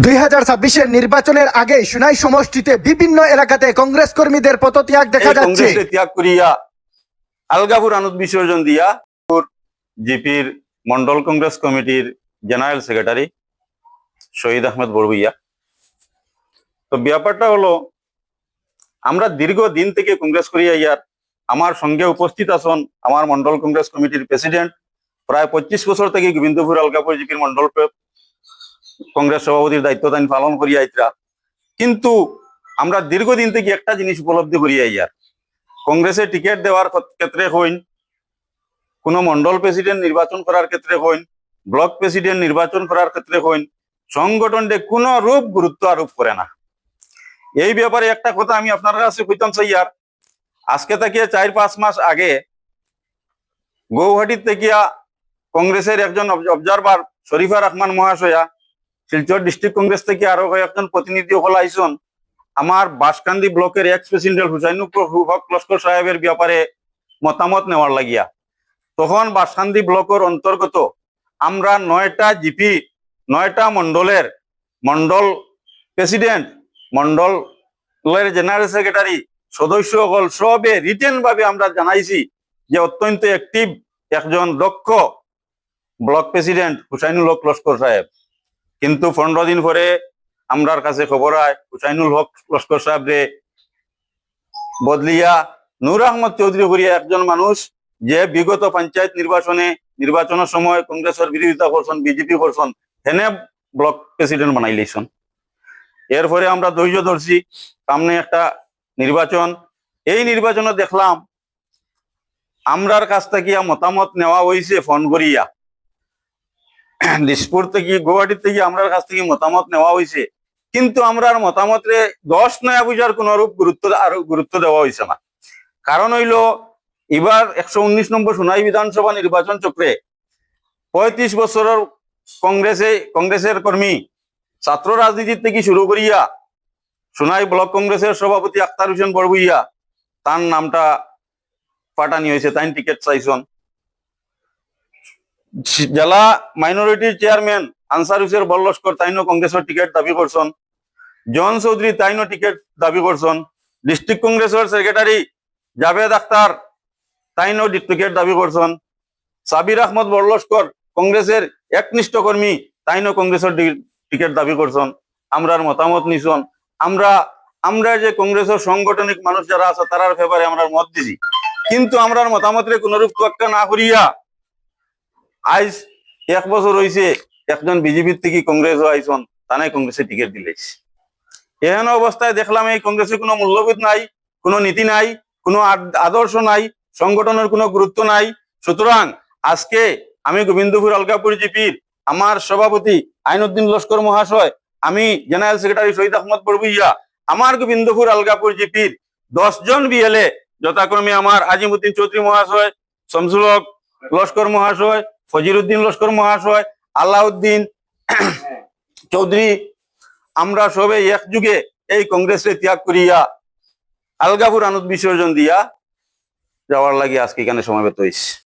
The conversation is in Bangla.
2026-এর নির্বাচনের আগে সুনাই সমষ্টিতে বিভিন্ন এলাকাতে কংগ্রেস কর্মীদের পদত্যাগ দেখা যাচ্ছে। ত্যাগ করিয়া আলগাপুর আনুত বিসর্জন দিয়া জিপির মন্ডল কংগ্রেস কমিটির জেনারেল সেক্রেটারি শহীদ আহমেদ বড়ভুইয়া। তো ব্যাপারটা হলো, আমরা দীর্ঘদিন থেকে কংগ্রেস করিয়া ইয়ার আমার সঙ্গে উপস্থিত আছেন আমার মন্ডল কংগ্রেস কমিটির প্রেসিডেন্ট, প্রায় 25 বছর থেকে গোবিন্দপুর আলগাপুর জিপির মন্ডল কংগ্রেস সভাপতির দায়িত্ব তাই পালন করিয়া আইতরা। কিন্তু আমরা দীর্ঘদিন থেকে একটা জিনিস উপলব্ধি করিয়া ইয়ার, কংগ্রেসে টিকিট দেওয়ার ক্ষেত্রে হইন, কোন মন্ডল প্রেসিডেন্ট নির্বাচন করার ক্ষেত্রে হইন, ব্লক প্রেসিডেন্ট নির্বাচন করার ক্ষেত্রে হইন, সংগঠনটি কোন রূপ গুরুত্ব আরোপ করে না। এই ব্যাপারে একটা কথা আমি আপনার কাছে কইতাম চাই, আর আজকে থেকে 4-5 মাস আগে গৌহাটির থেকে কংগ্রেসের একজন অবজারভার শরীফা রহমান মহাশয়া, শিলচর ডিস্ট্রিক্ট কংগ্রেস থেকে আরো কয়েকজন প্রতিনিধি হল আইসন আমার বাঁশকান্দি ব্লকের এক্স প্রেসিডেন্ট হুসাইনুল হক লস্কর সাহেবের ব্যাপারে মতামত নেওয়ার লাগিয়া। তখন বাঁশকান্দি ব্লকের অন্তর্গত আমরা 9টা জিপি, 9টা মন্ডলের মন্ডল প্রেসিডেন্ট, মন্ডলের জেনারেল সেক্রেটারি সদস্য হল সবে রিটেন ভাবে আমরা জানাইছি যে অত্যন্ত অ্যাক্টিভ একজন দক্ষ ব্লক প্রেসিডেন্ট হুসাইনুল হক লস্কর সাহেব। কিন্তু 15 দিন পরে আমরার কাছে খবর হয় হুসাইনুল হক লস্কর সাহেব রে বদলিয়া নূর আহমদ চৌধুরী করিয়া একজন মানুষ, যে বিগত পঞ্চায়েত নির্বাচনের সময় কংগ্রেসের বিরোধিতা করছেন, বিজেপি করছেন, হেনে ব্লক প্রেসিডেন্ট বানাই লইছেন। এরপরে আমরা ধৈর্য ধরছি, সামনে একটা নির্বাচন। এই নির্বাচনে দেখলাম আমরার কাছ থেকে মতামত নেওয়া হয়েছে ফোন করিয়া, দিসপুর থেকে গৌহাটি থেকে আমরার কাছ থেকে মতামত নেওয়া হয়েছে, কিন্তু আমরার মতামতে 10 নয়া বুঝার কোন রূপ গুরুত্ব দেওয়া হয়েছে না। কারণ হইল, এবার 119 নম্বর সোনাই বিধানসভা নির্বাচন চক্রে 35 বছরের কংগ্রেসের কর্মী, ছাত্র রাজনীতির থেকে শুরু করিয়া সোনাই ব্লক কংগ্রেসের সভাপতি আখতার হোসেন বড়ভুইয়া, তার নামটা পাঠানি হয়েছে, তাই টিকিট চাইছেন। জেলা মাইনরিটির চেয়ারম্যান আনসার হুসেন বল্লস্কর তাইনো কংগ্রেসের টিকিট দাবি করছেন, জন চৌধুরী তাইনো টিকিট দাবি করছেন, ডিস্ট্রিক্ট কংগ্রেসের সেক্রেটারি জাভেদ আখতার তাইনো টিকিট দাবি করছেন, সাবির আহমদ বল্লস্কর কংগ্রেসের একনিষ্ঠ কর্মী তাইনো কংগ্রেসের টিকিট দাবি করছেন। আমরার মতামত নিছেন, আমরা যে কংগ্রেসের সাংগঠনিক মানুষ যারা আছে তারার ফেভারে আমরা মত দিছি, কিন্তু আমরার মতামতের কোনরূপ তোয়াক্কা না করিয়া আজ 1 বছর হয়েছে একজন বিজেপির থেকে কংগ্রেস আইসন, তানাই কংগ্রেসে টিকিট দিলেছে। এহেন অবস্থায় দেখলাম এই কংগ্রেসে কোনো মূল্যবোধ নাই, কোনো নীতি নাই, কোনো আদর্শ নাই, সংগঠনের কোনো গুরুত্ব নাই। সুতরাং আজকে আমি গোবিন্দপুর আলগাপুর জিপির আমার সভাপতি আইনুদ্দিন লস্কর মহাশয়, আমি জেনারেল সেক্রেটারি শহীদ আহমদ বড়ভুইয়া, আমার গোবিন্দপুর আলগাপুর জিপির 10 জন বিএলএ যথাক্রমে আমার আজিমউদ্দিন চৌধুরী মহাশয়, শামসুল হক লস্কর মহাশয়, ফজিরউদ্দিন লস্কর মহাশয়, আলাউদ্দিন চৌধুরী, আমরা সবে একযুগে এই কংগ্রেসে ত্যাগ করিয়া আলগাপুর আনুত বিসর্জন দিয়া যাওয়ার লাগে আজকে এখানে সমাবেত হয়েছি।